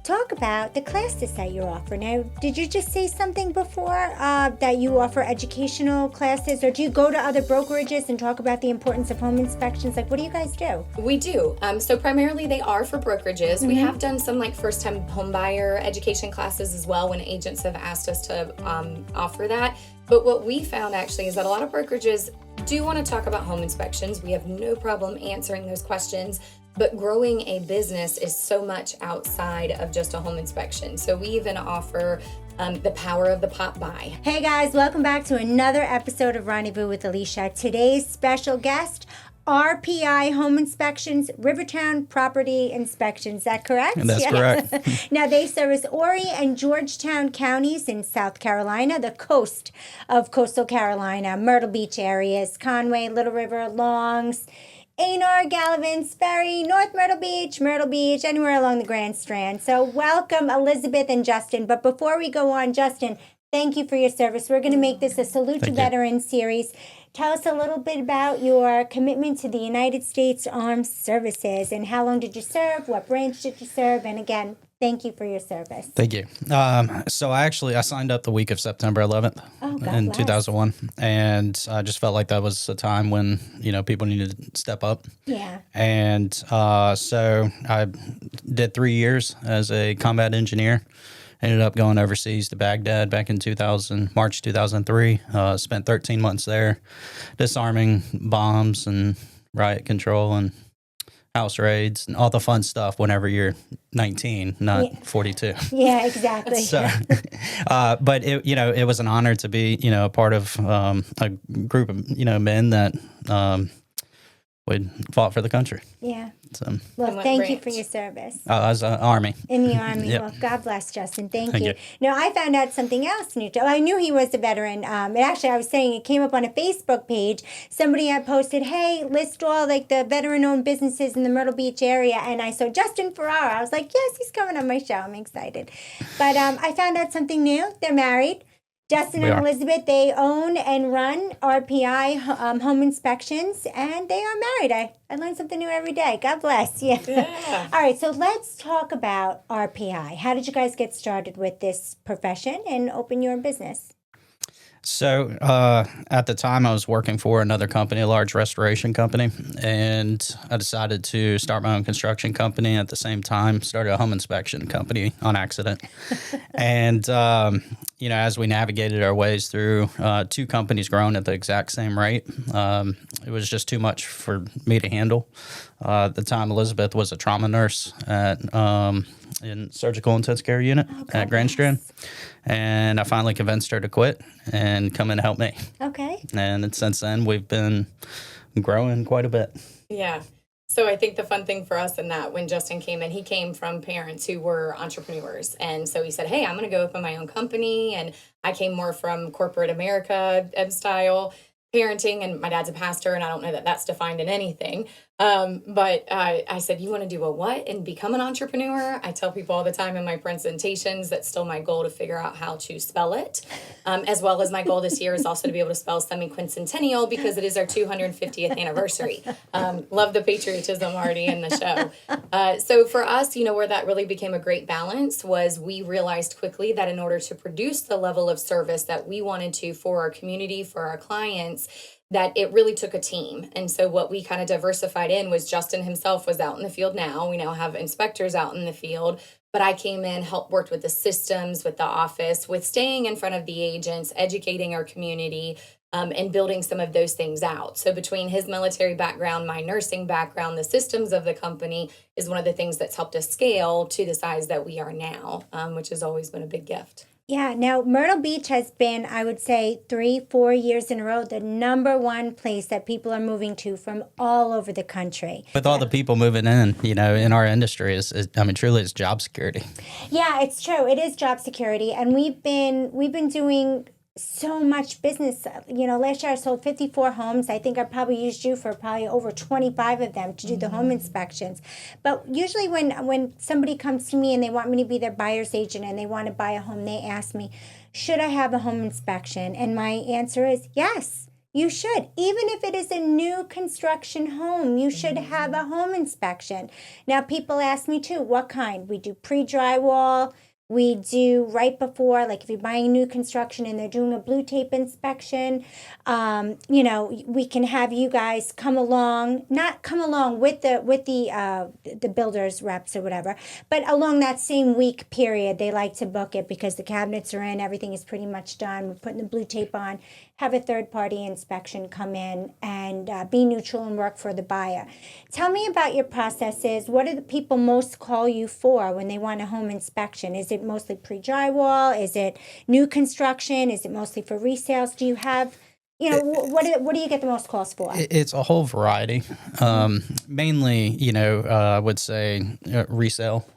talk about the classes that you offer. Now, did you just say something before that you offer educational classes, or do you go to other brokerages and talk about the importance of home inspections? Like, what do you guys do? We do. So primarily they are for brokerages. We have done some like first-time home buyer education classes as well when agents have asked us to offer that. But what we found actually is that a lot of brokerages do want to talk about home inspections. We have no problem answering those questions. But growing a business is so much outside of just a home inspection. So we even offer the power of the pop by. Hey guys, welcome back to another episode of Rendezvous with Alysia. Today's special guest, RPI Home Inspections, Rivertown Property Inspections. Is that correct? That's correct. Now, they service Horry and Georgetown counties in South Carolina, the coast of coastal Carolina, Myrtle Beach areas, Conway, Little River, Longs, Anor, Galavant, Ferry, North Myrtle Beach, anywhere along the Grand Strand. So welcome, Elizabeth and Justin. But before we go on, Justin, thank you for your service. We're going to make this a Salute to Veterans series. Tell us a little bit about your commitment to the United States Armed Services and how long did you serve? What branch did you serve? And again, thank you for your service. Thank you. So I signed up the week of September 11th in 2001, and I just felt like that was a time when, people needed to step up. Yeah. And so I did 3 years as a combat engineer. Ended up going overseas to Baghdad back in March 2003. Spent 13 months there disarming bombs and riot control and house raids and all the fun stuff whenever you're 19, not 42. Yeah, exactly. So, but it was an honor to be, a part of a group of, men that would fought for the country. Yeah. So, well, thank you for your service. I was Army. In the Army. Yep. Well, God bless, Justin. Thank you. Now, I found out something else new. I knew he was a veteran. And actually, I was saying it came up on a Facebook page. Somebody had posted, hey, list all like the veteran-owned businesses in the Myrtle Beach area. And I saw Justin Ferrara. I was like, yes, he's coming on my show. I'm excited. But I found out something new. They're married. Justin and Elizabeth, they own and run RPI Home Inspections, and they are married. I learn something new every day. God bless. Yeah. All right, so let's talk about RPI. How did you guys get started with this profession and open your business? So at the time, I was working for another company, a large restoration company, and I decided to start my own construction company. At the same time, started a home inspection company on accident. And, as we navigated our ways through two companies growing at the exact same rate, it was just too much for me to handle. At the time, Elizabeth was a trauma nurse in surgical intensive care unit at Grand Strand. And I finally convinced her to quit and come in and help me. Okay. And since then, we've been growing quite a bit. Yeah. So I think the fun thing for us in that, when Justin came in, he came from parents who were entrepreneurs. And so he said, hey, I'm going to go open my own company. And I came more from corporate America style parenting, and my dad's a pastor, and I don't know that that's defined in anything. But I said, you want to do a what and become an entrepreneur? I tell people all the time in my presentations that's still my goal to figure out how to spell it, as well as my goal this year is also to be able to spell semi-quincentennial because it is our 250th anniversary. Love the patriotism already in the show. So for us, where that really became a great balance was we realized quickly that in order to produce the level of service that we wanted to for our community, for our clients, that it really took a team. And so what we kind of diversified in was Justin himself was out in the field now. We now have inspectors out in the field. But I came in, worked with the systems, with the office, with staying in front of the agents, educating our community, and building some of those things out. So between his military background, my nursing background, the systems of the company is one of the things that's helped us scale to the size that we are now, which has always been a big gift. Yeah, now Myrtle Beach has been, I would say, 3-4 years in a row, the number one place that people are moving to from all over the country. With all the people moving in, in our industry, truly it's job security. Yeah, it's true. It is job security. And we've been doing so much business. Last year I sold 54 homes. I think I probably used you for probably over 25 of them to do the home inspections. But usually when somebody comes to me and they want me to be their buyer's agent and they want to buy a home, they ask me, should I have a home inspection? And my answer is yes. You should. Even if it is a new construction home, you should have a home inspection. Now, people ask me too, what kind? We do pre-drywall. We do right before, like if you're buying new construction and they're doing a blue tape inspection, we can have you guys come along, not come along with the builder's reps or whatever, but along that same week period, they like to book it because the cabinets are in, everything is pretty much done. We're putting the blue tape on, have a third-party inspection come in and be neutral and work for the buyer. Tell me about your processes. What do the people most call you for when they want a home inspection? Is it mostly pre-drywall? Is it new construction? Is it mostly for resales? Do you have, what do you get the most calls for? It's a whole variety. Mainly, I would say resale.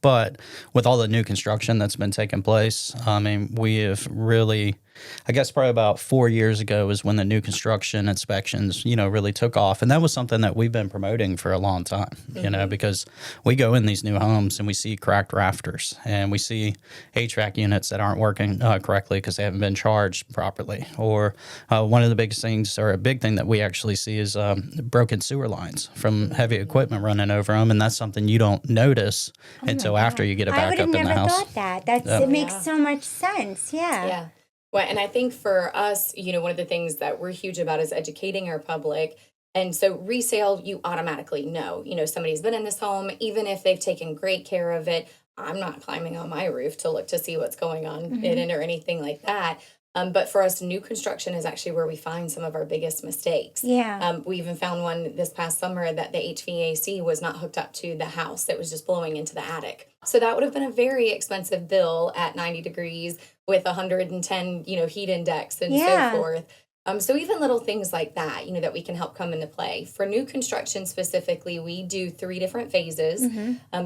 But with all the new construction that's been taking place, I mean, we have really, I guess probably about 4 years ago is when the new construction inspections, really took off. And that was something that we've been promoting for a long time, because we go in these new homes and we see cracked rafters and we see HVAC units that aren't working correctly because they haven't been charged properly. Or one of the biggest things, or a big thing that we actually see is broken sewer lines from heavy equipment running over them. And that's something you don't notice until after you get it back up in the house. I would have never thought that. It makes so much sense. Yeah. Yeah. Well, and I think for us, one of the things that we're huge about is educating our public. And so resale, you automatically know, somebody's been in this home, even if they've taken great care of it. I'm not climbing on my roof to look to see what's going on in it or anything like that. But for us, new construction is actually where we find some of our biggest mistakes. Yeah. We even found one this past summer that the HVAC was not hooked up to the house. It was just blowing into the attic. So that would have been a very expensive bill at 90 degrees with 110, heat index and so forth. So even little things like that, that we can help come into play. For new construction specifically, we do 3 different phases.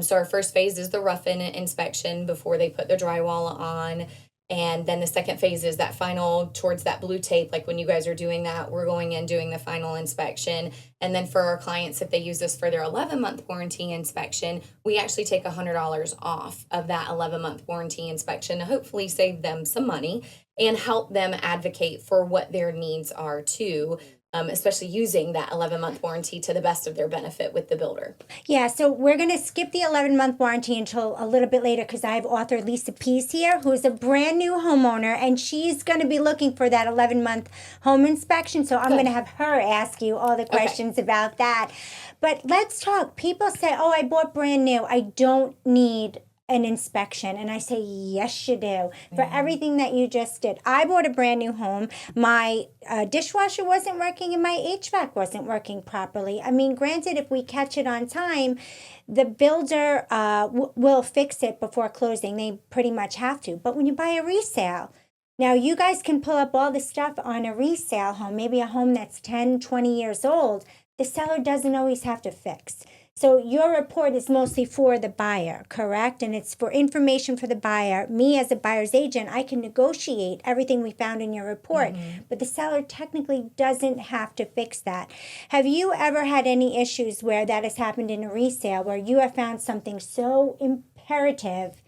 So our first phase is the rough-in inspection before they put the drywall on. And then the second phase is that final towards that blue tape. Like when you guys are doing that, we're going in doing the final inspection. And then for our clients, if they use this for their 11-month warranty inspection, we actually take $100 off of that 11-month warranty inspection to hopefully save them some money and help them advocate for what their needs are too. Especially using that 11-month warranty to the best of their benefit with the builder. Yeah, so we're going to skip the 11-month warranty until a little bit later because I have author Lisa Pease here, who's a brand new homeowner, and she's going to be looking for that 11-month home inspection. So I'm going to have her ask you all the questions about that. But let's talk. People say, oh, I bought brand new. I don't need an inspection. And I say, yes, you do. For everything that you just did. I bought a brand new home. My dishwasher wasn't working and my HVAC wasn't working properly. I mean, granted, if we catch it on time, the builder will fix it before closing. They pretty much have to. But when you buy a resale, now you guys can pull up all the stuff on a resale home, maybe a home that's 10, 20 years old. The seller doesn't always have to fix. So your report is mostly for the buyer, correct? And it's for information for the buyer. Me as a buyer's agent, I can negotiate everything we found in your report, but the seller technically doesn't have to fix that. Have you ever had any issues where that has happened in a resale, where you have found something so imperative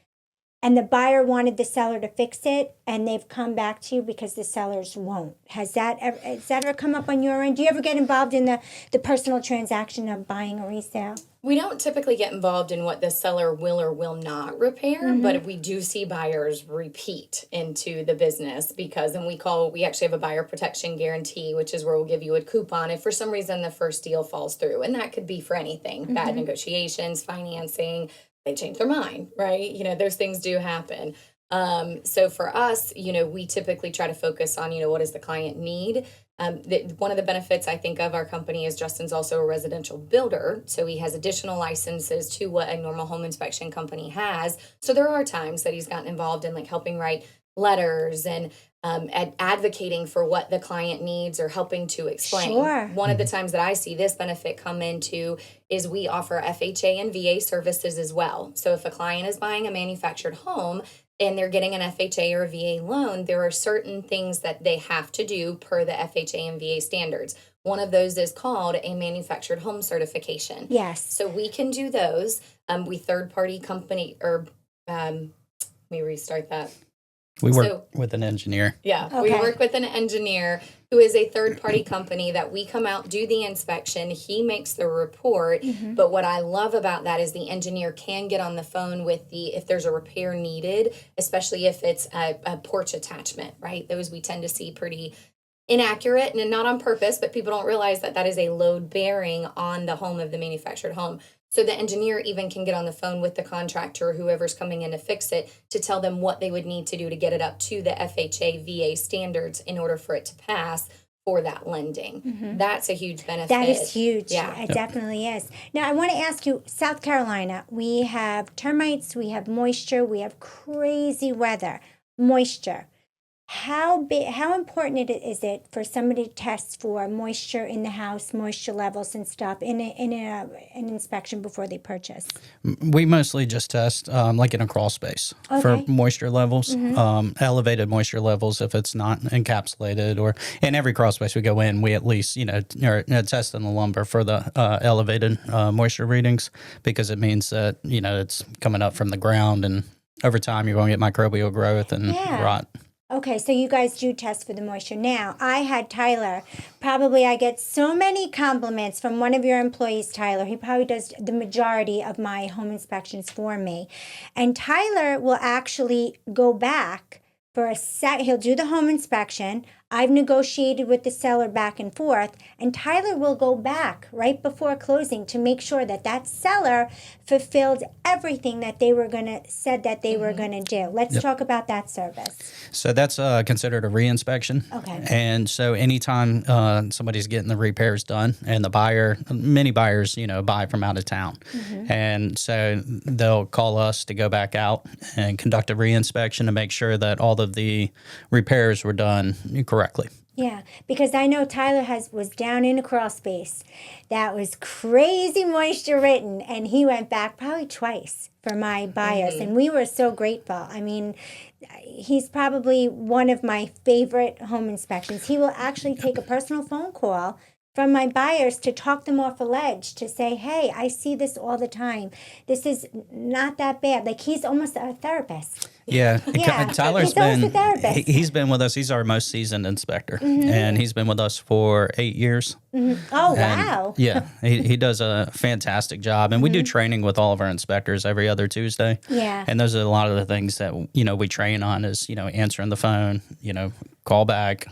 and the buyer wanted the seller to fix it and they've come back to you because the sellers won't? Has that ever come up on your end? Do you ever get involved in the personal transaction of buying a resale? We don't typically get involved in what the seller will or will not repair, but we do see buyers repeat into the business because, and we actually have a buyer protection guarantee, which is where we'll give you a coupon if for some reason the first deal falls through. And that could be for anything, bad negotiations, financing, they change their mind, right? Those things do happen. So for us, we typically try to focus on, what does the client need? One of the benefits I think of our company is Justin's also a residential builder. So he has additional licenses to what a normal home inspection company has. So there are times that he's gotten involved in like helping write letters and advocating for what the client needs or helping to explain. Sure. One of the times that I see this benefit come into is we offer FHA and VA services as well. So if a client is buying a manufactured home and they're getting an FHA or a VA loan, there are certain things that they have to do per the FHA and VA standards. One of those is called a manufactured home certification. Yes. So we can do those. We third-party company, or let me restart that. We work with an engineer. Yeah, we work with an engineer who is a third-party company that we come out, do the inspection. He makes the report. But what I love about that is the engineer can get on the phone with if there's a repair needed, especially if it's a porch attachment, right? Those we tend to see pretty inaccurate and not on purpose, but people don't realize that that is a load bearing on the home of the manufactured home. So the engineer even can get on the phone with the contractor or whoever's coming in to fix it to tell them what they would need to do to get it up to the FHA VA standards in order for it to pass for that lending. That's a huge benefit. That is huge. Yeah. It definitely is. Now, I want to ask you, South Carolina, we have termites, we have moisture, we have crazy weather. Moisture. How important is it for somebody to test for moisture in the house, moisture levels and stuff in an inspection before they purchase? We mostly just test like in a crawl space for moisture levels, elevated moisture levels if it's not encapsulated, or in every crawl space we go in, we at least test in the lumber for the elevated moisture readings, because it means that it's coming up from the ground, and over time you're going to get microbial growth and rot. Okay, so you guys do test for the moisture. Now, I had Tyler. Probably I get so many compliments from one of your employees, Tyler. He probably does the majority of my home inspections for me. And Tyler will actually go back for he'll do the home inspection. I've negotiated with the seller back and forth, and Tyler will go back right before closing to make sure that that seller fulfilled everything that they were said that they were going to do. Let's talk about that service. So that's considered a reinspection. Okay. And so anytime somebody's getting the repairs done, and the buyer, many buyers, buy from out of town. And so they'll call us to go back out and conduct a reinspection to make sure that all of the repairs were done correctly. Yeah, because I know Tyler was down in a crawl space that was crazy moisture ridden, and he went back probably twice for my buyers, and we were so grateful. I mean, he's probably one of my favorite home inspections. He will actually take a personal phone call from my buyers to talk them off a ledge, to say, hey, I see this all the time. This is not that bad. Like, he's almost a therapist. Yeah, Tyler's been, a therapist. He's been with us. He's our most seasoned inspector, and he's been with us for 8 years. Oh, wow. Yeah, he does a fantastic job. And we do training with all of our inspectors every other Tuesday. Yeah. And those are a lot of the things that, we train on is, answering the phone, call back,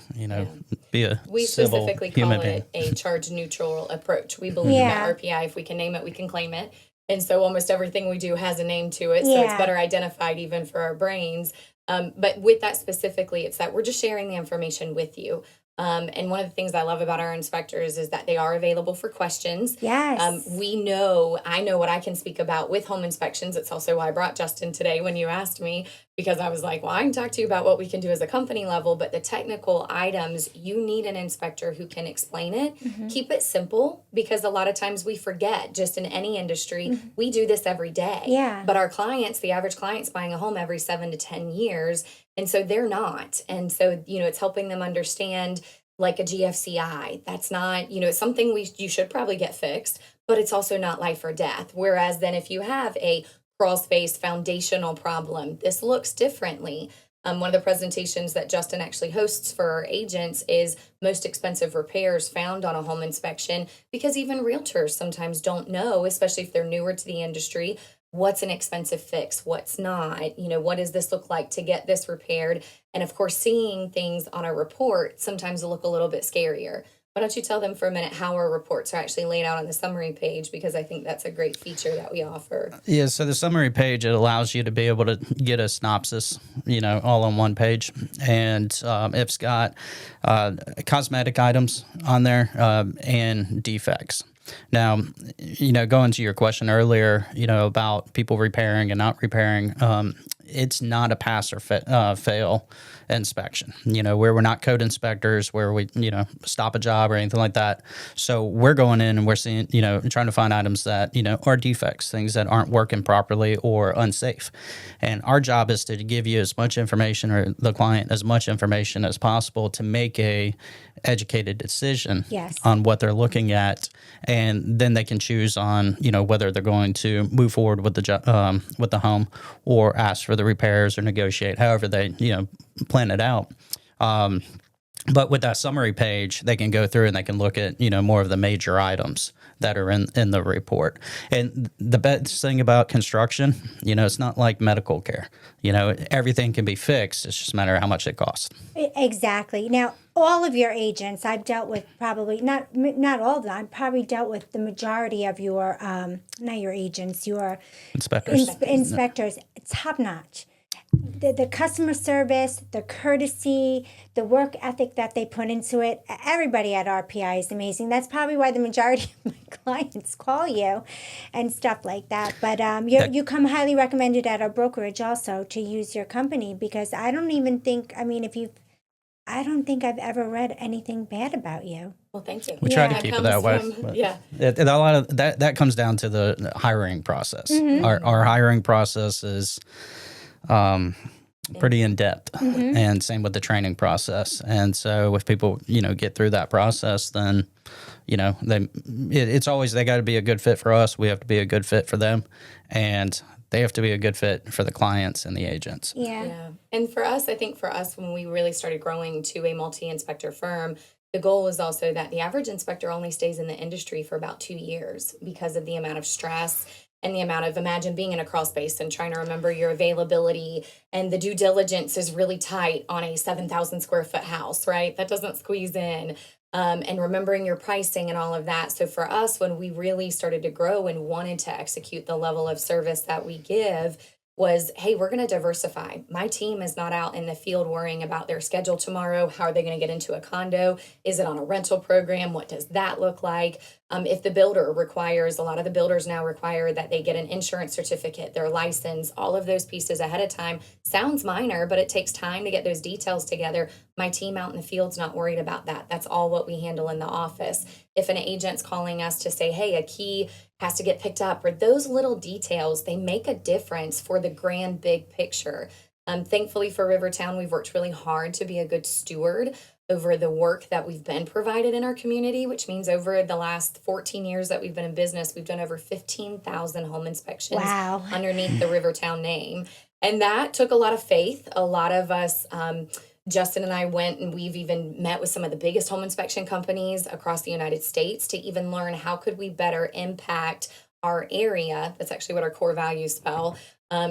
be a We civil specifically human call being. it a charge neutral approach. We believe that RPI, if we can name it, we can claim it. And so almost everything we do has a name to it. So it's better identified even for our brains. But with that specifically, it's that we're just sharing the information with you. And one of the things I love about our inspectors is that they are available for questions. Yes. I know what I can speak about with home inspections. It's also why I brought Justin today when you asked me, because I was like, well, I can talk to you about what we can do as a company level, but the technical items, you need an inspector who can explain it. Keep it simple, because a lot of times we forget, just in any industry, we do this every day. Yeah. But our clients, the average client's buying a home every 7 to 10 years. And so they're not. And so, it's helping them understand, like a GFCI. That's not, it's something you should probably get fixed, but it's also not life or death. Whereas then if you have a crawl space foundational problem, this looks differently. One of the presentations that Justin actually hosts for our agents is most expensive repairs found on a home inspection, because even realtors sometimes don't know, especially if they're newer to the industry, what's an expensive fix, what's not, what does this look like to get this repaired? And of course, seeing things on a report sometimes look a little bit scarier. Why don't you tell them for a minute how our reports are actually laid out on the summary page, because I think that's a great feature that we offer. Yeah, so the summary page, it allows you to be able to get a synopsis, all on one page. And it's got cosmetic items on there and defects. Now, going to your question earlier, about people repairing and not repairing, it's not a pass or fail inspection, where we're not code inspectors, where we, stop a job or anything like that. So we're going in and we're seeing, trying to find items that, are defects, things that aren't working properly or unsafe. And our job is to give you as much information, or the client as much information as possible, to make a educated decision on what they're looking at. And then they can choose on, whether they're going to move forward with the home, or ask for the repairs or negotiate, however they, plan it out. But with that summary page, they can go through and they can look at, more of the major items that are in the report. And the best thing about construction, it's not like medical care. Everything can be fixed. It's just a matter of how much it costs. Exactly. Now, all of your agents, I've dealt with probably not all of them. I've probably dealt with the majority of your not your agents, your Inspectors. inspectors. Top notch. The customer service, the courtesy, the work ethic that they put into it. Everybody at RPI is amazing. That's probably why the majority of my clients call you and stuff like that. But you come highly recommended at our brokerage also to use your company, because I don't think I've ever read anything bad about you. Well, thank you. We try to keep it that way. A lot of that comes down to the hiring process. Our hiring process is pretty in depth, and same with the training process. And so if people, get through that process, then, it's always, they got to be a good fit for us. We have to be a good fit for them, and they have to be a good fit for the clients and the agents. Yeah. And for us, I think when we really started growing to a multi-inspector firm, the goal was also that the average inspector only stays in the industry for about 2 years because of the amount of stress and the amount of, imagine being in a crawl space and trying to remember your availability, and the due diligence is really tight on a 7,000 square foot house, right? That doesn't squeeze in. And remembering your pricing and all of that. So for us, when we really started to grow and wanted to execute the level of service that we give, was, hey, we're going to diversify. My team is not out in the field worrying about their schedule tomorrow. How are they going to get into a condo? Is it on a rental program? What does that look like? If the builder requires, a lot of the builders now require that they get an insurance certificate, their license, all of those pieces ahead of time. Sounds minor, but it takes time to get those details together. My team out in the field's not worried about that. That's all what we handle in the office. If an agent's calling us to say, hey, a key has to get picked up, or those little details, they make a difference for the grand big picture. Thankfully for Rivertown, we've worked really hard to be a good steward over the work that we've been provided in our community, which means over the last 14 years that we've been in business, we've done over 15,000 home inspections underneath the Rivertown name. And that took a lot of faith. A lot of us, Justin and I went, and we've even met with some of the biggest home inspection companies across the United States to even learn how could we better impact our area. That's actually what our core values spell,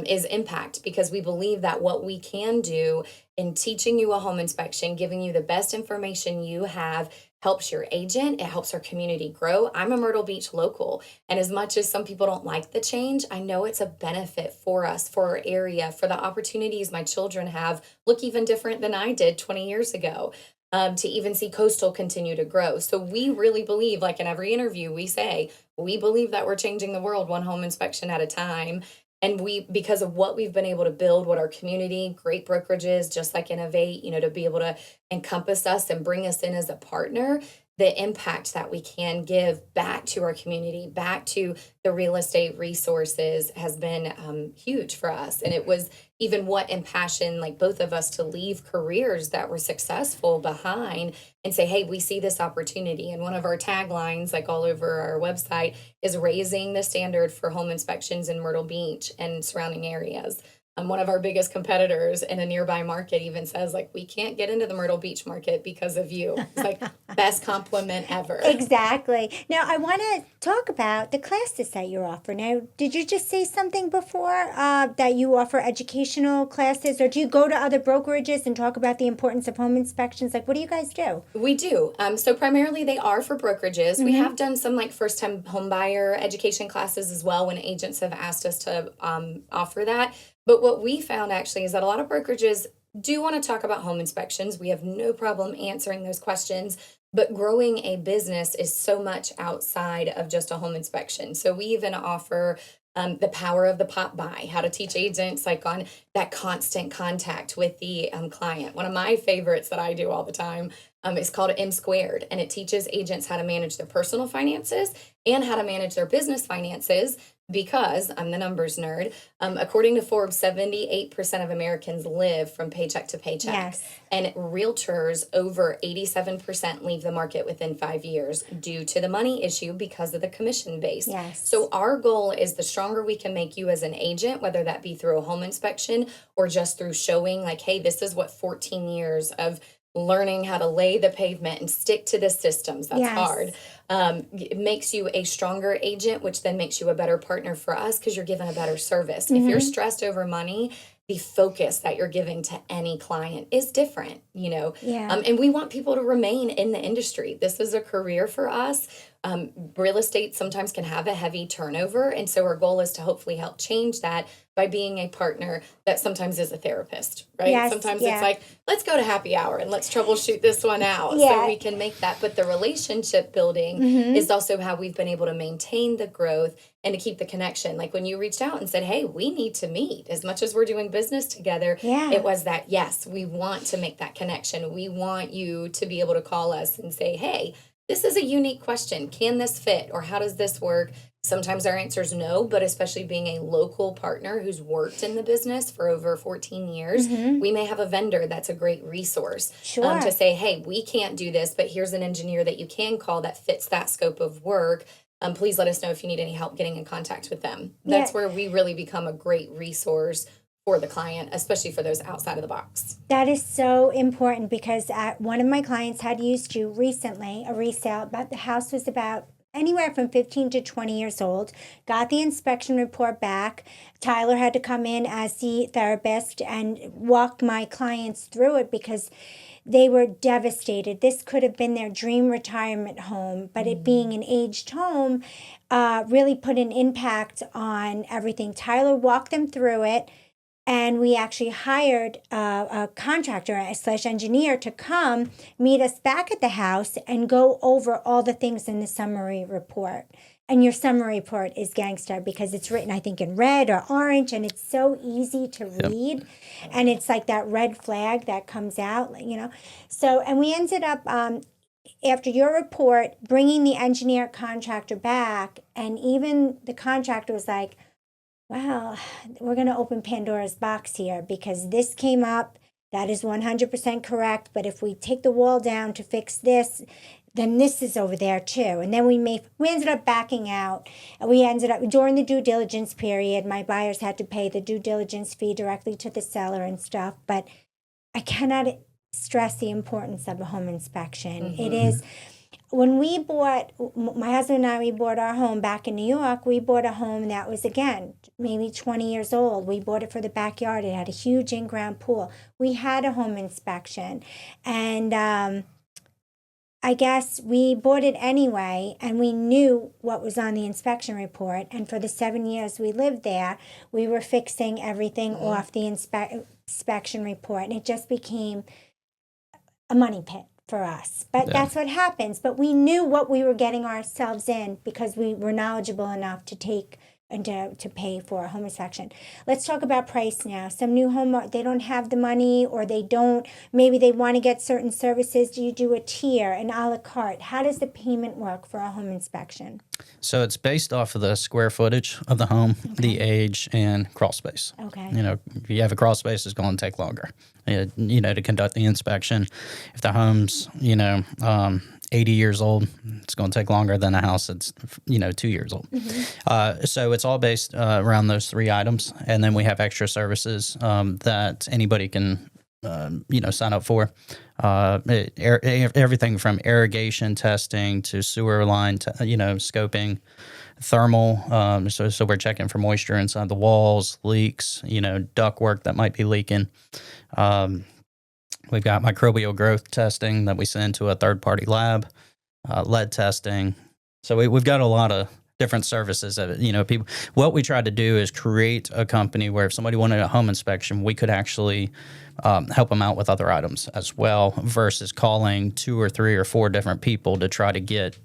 is impact, because we believe that what we can do in teaching you a home inspection, giving you the best information you have, helps your agent. It helps our community grow. I'm a Myrtle Beach local, and as much as some people don't like the change, I know it's a benefit for us, for our area, for the opportunities my children have look even different than I did 20 years ago. To even see coastal continue to grow. So we really believe, like in every interview we say, we believe that we're changing the world one home inspection at a time. And because of what we've been able to build, what our community, great brokerages, just like Innovate, to be able to encompass us and bring us in as a partner, the impact that we can give back to our community, back to the real estate resources has been huge for us. And it was even what impassioned like both of us to leave careers that were successful behind and say, hey, we see this opportunity. And one of our taglines, like all over our website, is raising the standard for home inspections in Myrtle Beach and surrounding areas. One of our biggest competitors in a nearby market even says, like, we can't get into the Myrtle Beach market because of you. It's like best compliment ever. Exactly. Now, I want to talk about the classes that you offer. Now, did you just say something before that you offer educational classes, or do you go to other brokerages and talk about the importance of home inspections? Like, what do you guys do? We do. So primarily they are for brokerages. Mm-hmm. We have done some like first-time home buyer education classes as well when agents have asked us to offer that. But what we found actually is that a lot of brokerages do want to talk about home inspections. We have no problem answering those questions, but growing a business is so much outside of just a home inspection. So we even offer the power of the pop by, how to teach agents like on that constant contact with the client. One of my favorites that I do all the time is called M Squared, and it teaches agents how to manage their personal finances and how to manage their business finances. Because I'm the numbers nerd, according to Forbes, 78% of Americans live from paycheck to paycheck. Yes. And realtors, over 87% leave the market within 5 years due to the money issue because of the commission base. Yes. So our goal is the stronger we can make you as an agent, whether that be through a home inspection or just through showing like, hey, this is what 14 years of learning how to lay the pavement and stick to the systems. That's Yes. hard. It makes you a stronger agent, which then makes you a better partner for us because you're given a better service. If you're stressed over money, the focus that you're giving to any client is different, Yeah. and we want people to remain in the industry. This is a career for us. Real estate sometimes can have a heavy turnover. And so our goal is to hopefully help change that by being a partner that sometimes is a therapist, right? Yes, Sometimes yeah. it's like, let's go to happy hour and let's troubleshoot this one out Yeah. so we can make that. But the relationship building is also how we've been able to maintain the growth and to keep the connection. Like when you reached out and said, hey, we need to meet, as much as we're doing business together, Yeah. it was that, yes, we want to make that connection. We want you to be able to call us and say, hey, this is a unique question. Can this fit? Or how does this work? Sometimes our answer is no, but especially being a local partner who's worked in the business for over 14 years, we may have a vendor that's a great resource Sure. to say, hey, we can't do this, but here's an engineer that you can call that fits that scope of work. Please let us know if you need any help getting in contact with them. That's Yeah. where we really become a great resource for the client, especially for those outside of the box. That is so important because one of my clients had used you recently, a resale, but the house was about anywhere from 15 to 20 years old, got the inspection report back. Tyler had to come in as the therapist and walk my clients through it because they were devastated. This could have been their dream retirement home, but it being an aged home really put an impact on everything. Tyler walked them through it. And we actually hired a contractor / engineer to come meet us back at the house and go over all the things in the summary report. And your summary report is gangster because it's written, I think, in red or orange, and it's so easy to read. And it's like that red flag that comes out, So, and we ended up, after your report, bringing the engineer contractor back, and even the contractor was like, wow, we're going to open Pandora's box here because this came up. That is 100% correct. But if we take the wall down to fix this, then this is over there too. And then we ended up backing out. And we ended up, during the due diligence period, my buyers had to pay the due diligence fee directly to the seller and stuff. But I cannot stress the importance of a home inspection. It is. When we bought, my husband and I, we bought our home back in New York. We bought a home that was, again, maybe 20 years old. We bought it for the backyard. It had a huge in-ground pool. We had a home inspection. And I guess we bought it anyway, and we knew what was on the inspection report. And for the 7 years we lived there, we were fixing everything off the inspection report. And it just became a money pit for us. But that's what happens. But we knew what we were getting ourselves in because we were knowledgeable enough to take and to pay for a home inspection. Let's talk about price now. Some new home, they don't have the money, or maybe they want to get certain services. Do you do a tier, an a la carte? How does the payment work for a home inspection? So it's based off of the square footage of the home, the age, and crawl space. Okay. If you have a crawl space, it's going to take longer, to conduct the inspection. If the home's, 80 years old, it's going to take longer than a house that's, 2 years old. So it's all based around those three items. And then we have extra services that anybody can, sign up for. Everything from irrigation testing to sewer line, scoping, thermal. So we're checking for moisture inside the walls, leaks, duct work that might be leaking. We've got microbial growth testing that we send to a third-party lab, lead testing. So we've got a lot of different services that, people. What we tried to do is create a company where if somebody wanted a home inspection, we could actually help them out with other items as well, versus calling 2 or 3 or 4 different people to try to get,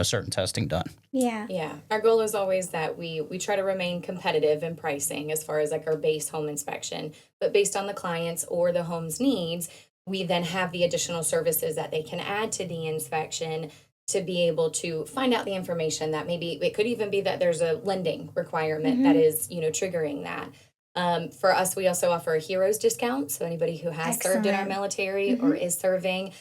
certain testing done. Yeah. Yeah. Our goal is always that we try to remain competitive in pricing as far as like our base home inspection, but based on the client's or the home's needs, we then have the additional services that they can add to the inspection to be able to find out the information that maybe it could even be that there's a lending requirement that is, triggering that. For us, we also offer a heroes discount. So anybody who has served in our military or is serving,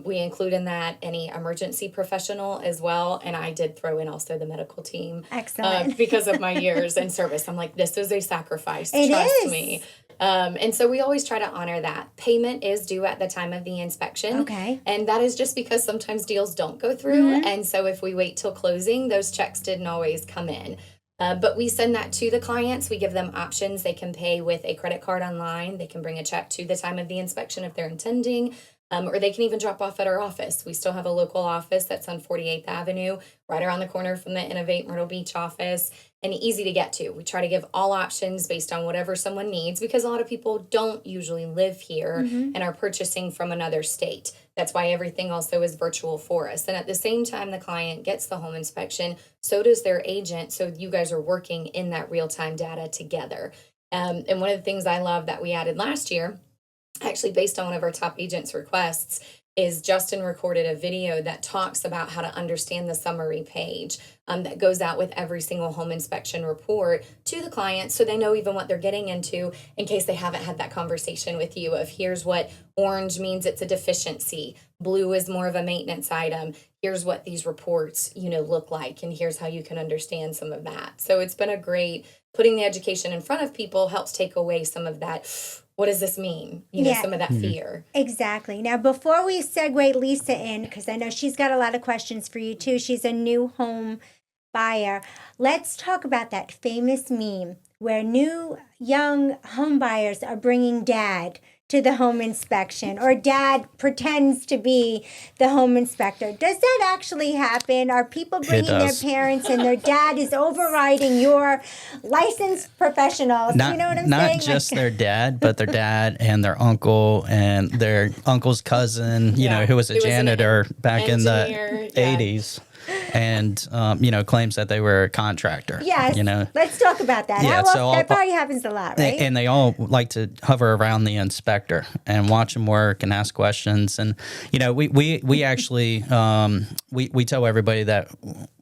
we include in that any emergency professional as well. And I did throw in also the medical team. Excellent. Because of my years in service. I'm like, this is a sacrifice. It Trust is. me. And so we always try to honor that. Payment is due at the time of the inspection. Okay. And that is just because sometimes deals don't go through. And so if we wait till closing, those checks didn't always come in. But we send that to the clients. We give them options. They can pay with a credit card online. They can bring a check to the time of the inspection if they're intending. Or they can even drop off at our office. We still have a local office that's on 48th Avenue, right around the corner from the Innovate Myrtle Beach office, and easy to get to. We try to give all options based on whatever someone needs, because a lot of people don't usually live here and are purchasing from another state. That's why everything also is virtual for us. And at the same time the client gets the home inspection, so does their agent. So you guys are working in that real-time data together. And one of the things I love that we added last year, actually based on one of our top agents' requests, is Justin recorded a video that talks about how to understand the summary page that goes out with every single home inspection report to the client, so they know even what they're getting into in case they haven't had that conversation with you of here's what orange means, it's a deficiency, blue is more of a maintenance item, here's what these reports look like, and here's how you can understand some of that. So it's been a great, putting the education in front of people helps take away some of that, what does this mean? Some of that fear. Exactly. Now, before we segue Lisa in, because I know she's got a lot of questions for you too, she's a new home buyer. Let's talk about that famous meme where new young home buyers are bringing dad to the home inspection, or dad pretends to be the home inspector. Does that actually happen? Are people bringing their parents and their dad is overriding your licensed professionals? Not, you know what I'm not saying? just their dad, but their dad and their uncle and their uncle's cousin, who was a janitor back in the 80s. And, claims that they were a contractor. Yes. Let's talk about that. Yeah, That probably happens a lot, right? And they all like to hover around the inspector and watch him work and ask questions. And, we actually, we tell everybody that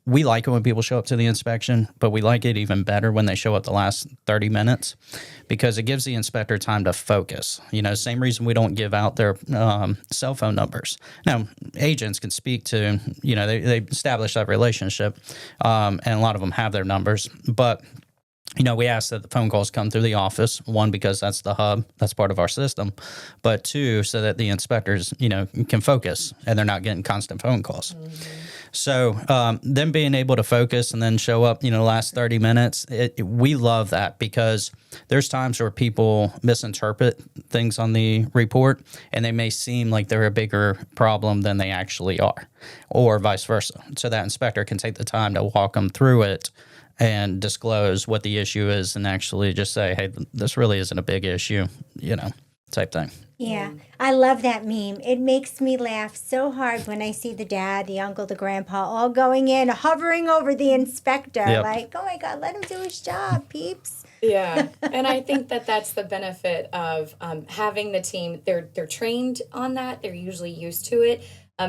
we like it when people show up to the inspection, but we like it even better when they show up the last 30 minutes because it gives the inspector time to focus. Same reason we don't give out their cell phone numbers. Now, agents can speak to, they establish that relationship, and a lot of them have their numbers, but we ask that the phone calls come through the office, one, because that's the hub, that's part of our system, but two, so that the inspectors, can focus and they're not getting constant phone calls. So them being able to focus and then show up, the last 30 minutes, we love that because there's times where people misinterpret things on the report and they may seem like they're a bigger problem than they actually are, or vice versa. So that inspector can take the time to walk them through it and disclose what the issue is and actually just say, hey, this really isn't a big issue, type thing. Yeah, I love that meme. It makes me laugh so hard when I see the dad, the uncle, the grandpa all going in, hovering over the inspector. Yep. Like, oh my God, let him do his job, peeps. Yeah, and I think that that's the benefit of having the team. They're trained on that. They're usually used to it.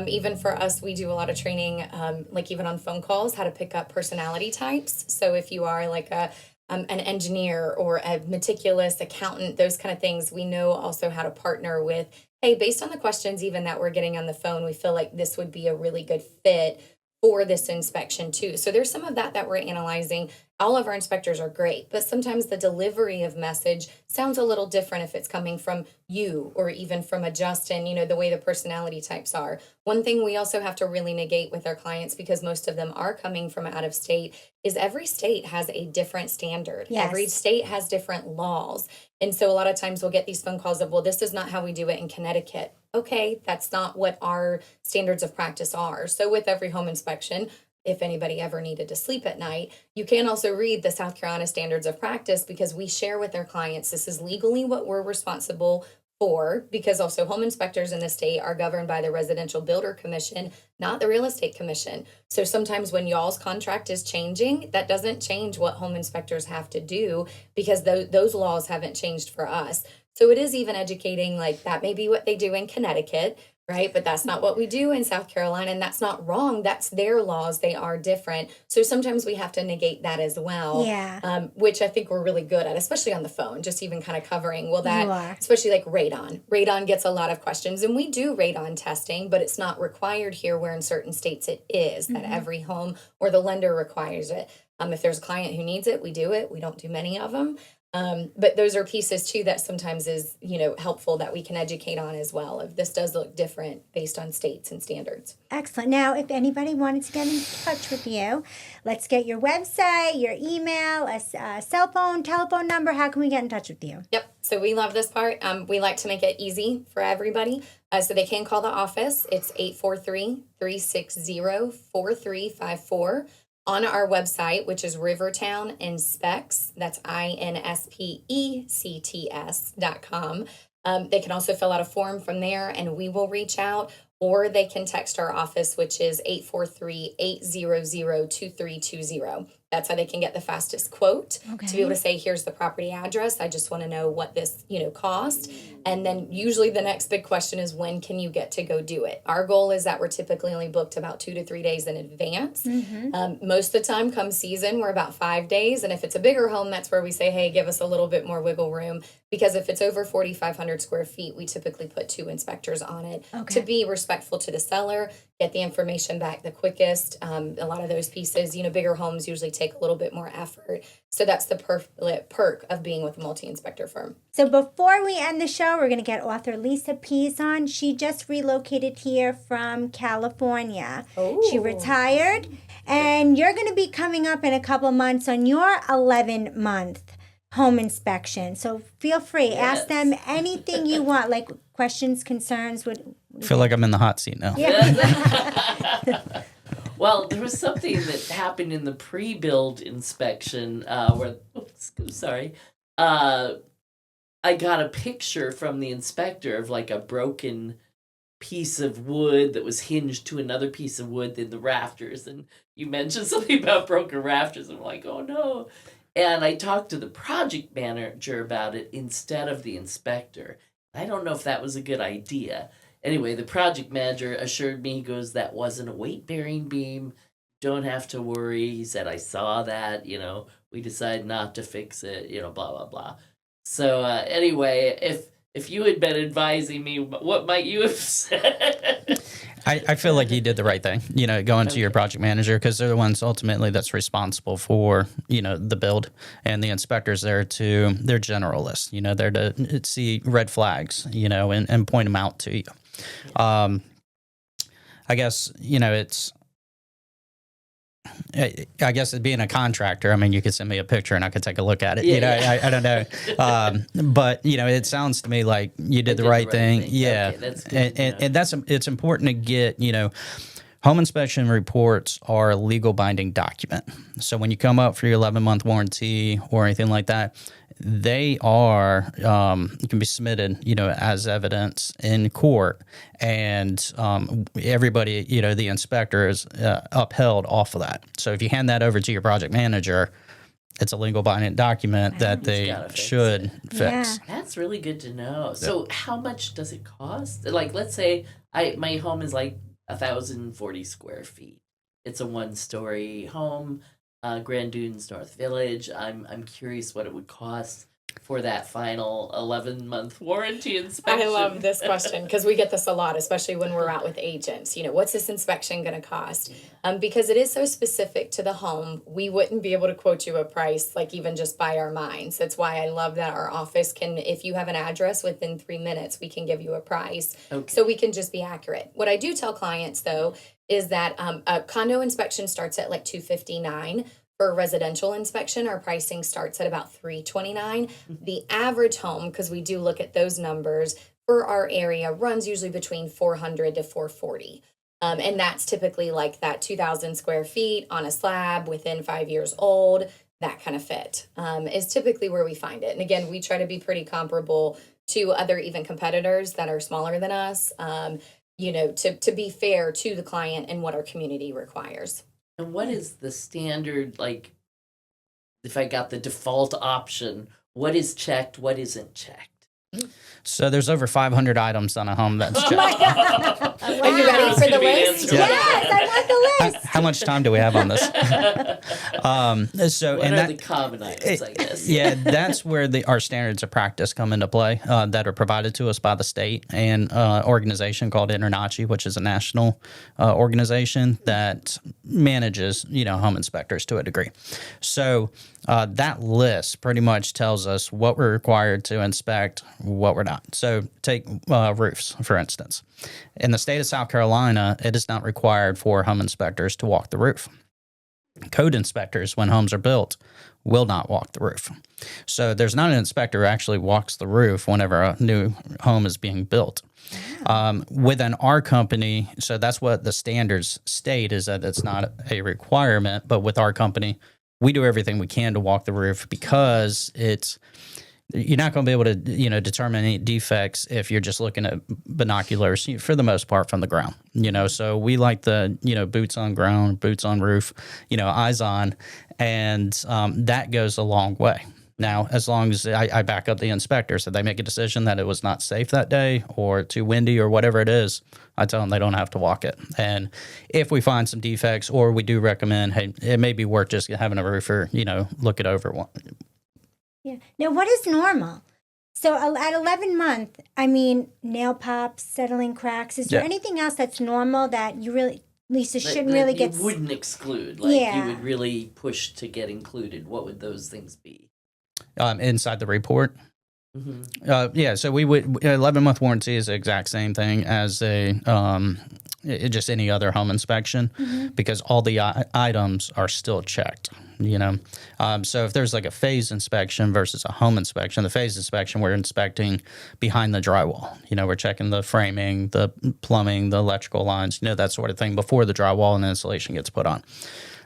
Even for us, we do a lot of training, like even on phone calls, how to pick up personality types. So if you are like an engineer or a meticulous accountant, those kind of things, we know also how to partner with, hey, based on the questions even that we're getting on the phone, we feel like this would be a really good fit for this inspection too. So there's some of that we're analyzing. All of our inspectors are great, but sometimes the delivery of message sounds a little different if it's coming from you or even from a Justin, the way the personality types are. One thing we also have to really negate with our clients, because most of them are coming from out of state, is every state has a different standard. Yes. Every state has different laws. And so a lot of times we'll get these phone calls of, well, this is not how we do it in Connecticut. Okay, that's not what our standards of practice are. So with every home inspection, if anybody ever needed to sleep at night, you can also read the South Carolina standards of practice, because we share with our clients, this is legally what we're responsible for, because also home inspectors in the state are governed by the Residential Builder Commission, not the Real Estate Commission. So sometimes when y'all's contract is changing, that doesn't change what home inspectors have to do, because those laws haven't changed for us. So it is even educating, like that may be what they do in Connecticut, right? But that's not what we do in South Carolina, and that's not wrong. That's their laws. They are different. So sometimes we have to negate that as well, which I think we're really good at, especially on the phone, just even kind of covering, well, that, especially like radon. Radon gets a lot of questions, and we do radon testing, but it's not required here, where in certain states it is, that every home or the lender requires it. If there's a client who needs it, we do it. We don't do many of them. But those are pieces too that sometimes is, helpful that we can educate on as well. If this does look different based on states and standards. Excellent. Now, if anybody wanted to get in touch with you, let's get your website, your email, a cell phone, telephone number. How can we get in touch with you? Yep. So we love this part. We like to make it easy for everybody. So they can call the office. It's 843-360-4354. On our website, which is Rivertown Inspects, that's INSPECTS.com. They can also fill out a form from there and we will reach out, or they can text our office, which is 843-800-2320. That's how they can get the fastest quote to be able to say, here's the property address. I just want to know what this, cost. And then usually the next big question is, when can you get to go do it? Our goal is that we're typically only booked about 2 to 3 days in advance. Most of the time come season, we're about 5 days. And if it's a bigger home, that's where we say, hey, give us a little bit more wiggle room. Because if it's over 4,500 square feet, we typically put 2 inspectors on it to be respectful to the seller, get the information back the quickest. A lot of those pieces, bigger homes usually take a little bit more effort. So that's the perk of being with a multi-inspector firm. So before we end the show, we're going to get author Lisa Pease on. She just relocated here from California. Oh. She retired, and you're going to be coming up in a couple of months on your 11-month home inspection. So feel free, ask them anything you want, like questions, concerns. I feel like I'm in the hot seat now. Yeah. Well, there was something that happened in the pre-build inspection I got a picture from the inspector of like a broken piece of wood that was hinged to another piece of wood in the rafters. And you mentioned something about broken rafters. I'm like, oh no. And I talked to the project manager about it instead of the inspector. I don't know if that was a good idea. Anyway, the project manager assured me, he goes, that wasn't a weight-bearing beam. Don't have to worry. He said, I saw that, we decided not to fix it, blah, blah, blah. So anyway, if you had been advising me, what might you have said? I feel like you did the right thing, going to your project manager, because they're the ones ultimately that's responsible for, the build, and the inspectors they're generalists, they're to see red flags, and point them out to you. I guess, I guess being a contractor, I mean, you could send me a picture and I could take a look at it. I don't know. But, it sounds to me like you did the right thing. Yeah. Okay, that's good. And it's important to get, home inspection reports are a legal binding document. So when you come up for your 11-month warranty or anything like that, they are, can be submitted, as evidence in court, and everybody, the inspector is upheld off of that. So if you hand that over to your project manager, it's a legal binding document that they should fix. Yeah. That's really good to know. So how much does it cost? Like, let's say my home is like 1,040 square feet. It's a 1-story home. Grand Dunes North Village. I'm curious what it would cost for that final 11-month warranty inspection. I love this question because we get this a lot, especially when we're out with agents. What's this inspection going to cost? Because it is so specific to the home, we wouldn't be able to quote you a price, like even just by our minds. That's why I love that our office can, if you have an address within 3 minutes, we can give you a price. Okay. So we can just be accurate. What I do tell clients, though, is that a condo inspection starts at like $259. For a residential inspection, our pricing starts at about $329. The average home, because we do look at those numbers, for our area runs usually between $400 to $440. And that's typically like that 2,000 square feet on a slab within 5 years old, that kind of fit is typically where we find it. And again, we try to be pretty comparable to other even competitors that are smaller than us, to be fair to the client and what our community requires. And what is the standard, like, if I got the default option, what is checked, what isn't checked? So there's over 500 items on a home that's checked. Oh my God. Are you ready for the list? Yes, I want the list. how much time do we have on this? So, What and are that, the common items, I guess? yeah, that's where our standards of practice come into play that are provided to us by the state and organization called INTRNACHI, which is a national organization that manages, home inspectors to a degree. So that list pretty much tells us what we're required to inspect, what we're not. So take roofs, for instance. In the state of South Carolina, it is not required for home inspectors to walk the roof. Code inspectors, when homes are built, will not walk the roof. So there's not an inspector who actually walks the roof whenever a new home is being built. Within our company, so that's what the standards state, is that it's not a requirement, but with our company, we do everything we can to walk the roof because you're not going to be able to, determine any defects if you're just looking at binoculars, for the most part, from the ground. So we like the, boots on ground, boots on roof, eyes on, and that goes a long way. Now, as long as I back up the inspector, so they make a decision that it was not safe that day or too windy or whatever it is, I tell them they don't have to walk it. And if we find some defects, or we do recommend, hey, it may be worth just having a roofer, look it over. Yeah. Now, what is normal? So at 11 months, nail pops, settling cracks. Is there anything else that's normal that you really, Lisa, shouldn't really get? You wouldn't exclude. You would really push to get included. What would those things be? Inside the report. Mm-hmm. So we would 11-month warranty is the exact same thing as just any other home inspection, because all the items are still checked. So if there's like a phase inspection versus a home inspection, the phase inspection, we're inspecting behind the drywall. We're checking the framing, the plumbing, the electrical lines, that sort of thing before the drywall and the insulation gets put on.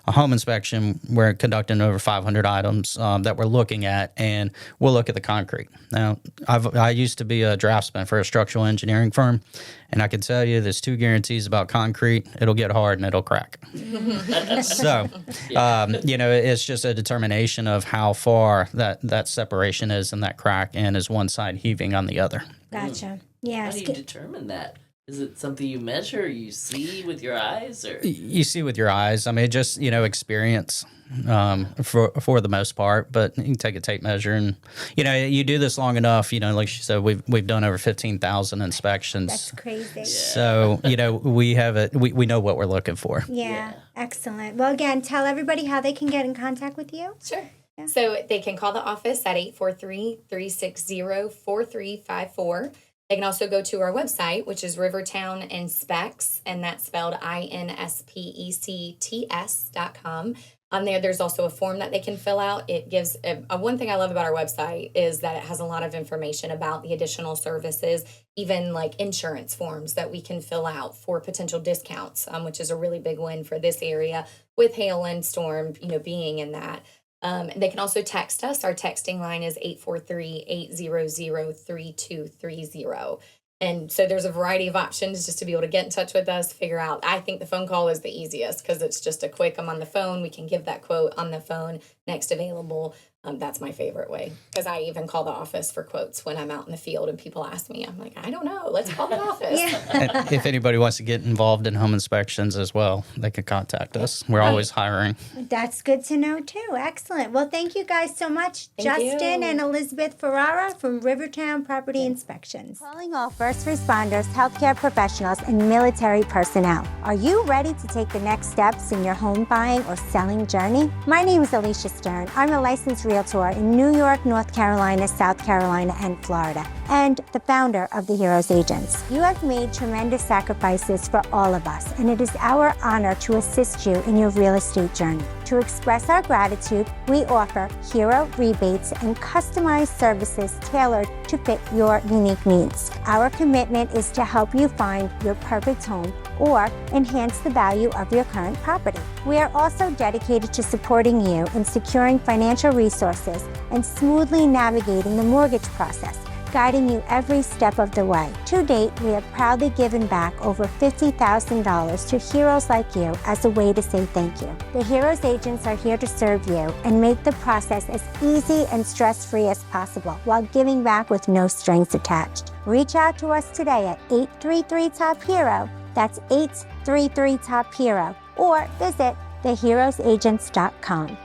A home inspection, we're conducting over 500 items that we're looking at, and we'll look at the concrete. Now, I used to be a draftsman for a structural engineering firm, and I can tell you there's 2 guarantees about concrete: it'll get hard and it'll crack. So, it's just a determination of how far that separation is in that crack, and is one side heaving on the other. Gotcha. Yeah. How do you determine that? Is it something you measure, you see with your eyes, or you see with your eyes? Just experience for the most part. But you can take a tape measure, and you do this long enough. Like she said, we've done over 15,000 inspections. That's crazy. Yeah. So we have it. We know what we're looking for. Yeah. Excellent. Well, again, tell everybody how they can get in contact with you. Sure. Yeah. So they can call the office at 843-360-4354. They can also go to our website, which is Rivertown Inspects, and that's spelled INSPECTS.com. On there's also a form that they can fill out. It gives one thing I love about our website is that it has a lot of information about the additional services, even like insurance forms that we can fill out for potential discounts, which is a really big win for this area with hail and storm, being in that. They can also text us. Our texting line is 843-800-3230. And so there's a variety of options just to be able to get in touch with us, figure out. I think the phone call is the easiest because it's just a quick, I'm on the phone. We can give that quote on the phone, next available. That's my favorite way, because I even call the office for quotes when I'm out in the field and people ask me. I'm like, I don't know. Let's call the office. And if anybody wants to get involved in home inspections as well, they can contact us. We're always hiring. That's good to know, too. Excellent. Well, thank you guys so much, Justin and Elizabeth Ferrara from Rivertown Property Inspections. Calling all first responders, healthcare professionals, and military personnel. Are you ready to take the next steps in your home buying or selling journey? My name is Alysia Stern. I'm a licensed realtor in New York, North Carolina, South Carolina, and Florida, and the founder of the Heroes Agents. You have made tremendous sacrifices for all of us, and it is our honor to assist you in your real estate journey. To express our gratitude, we offer hero rebates and customized services tailored to fit your unique needs. Our commitment is to help you find your perfect home or enhance the value of your current property. We are also dedicated to supporting you in securing financial resources and smoothly navigating the mortgage process, guiding you every step of the way. To date, we have proudly given back over $50,000 to heroes like you as a way to say thank you. The Heroes Agents are here to serve you and make the process as easy and stress-free as possible while giving back with no strings attached. Reach out to us today at 833-TOP-HERO. That's 833-TOP-HERO. or visit theheroesagents.com.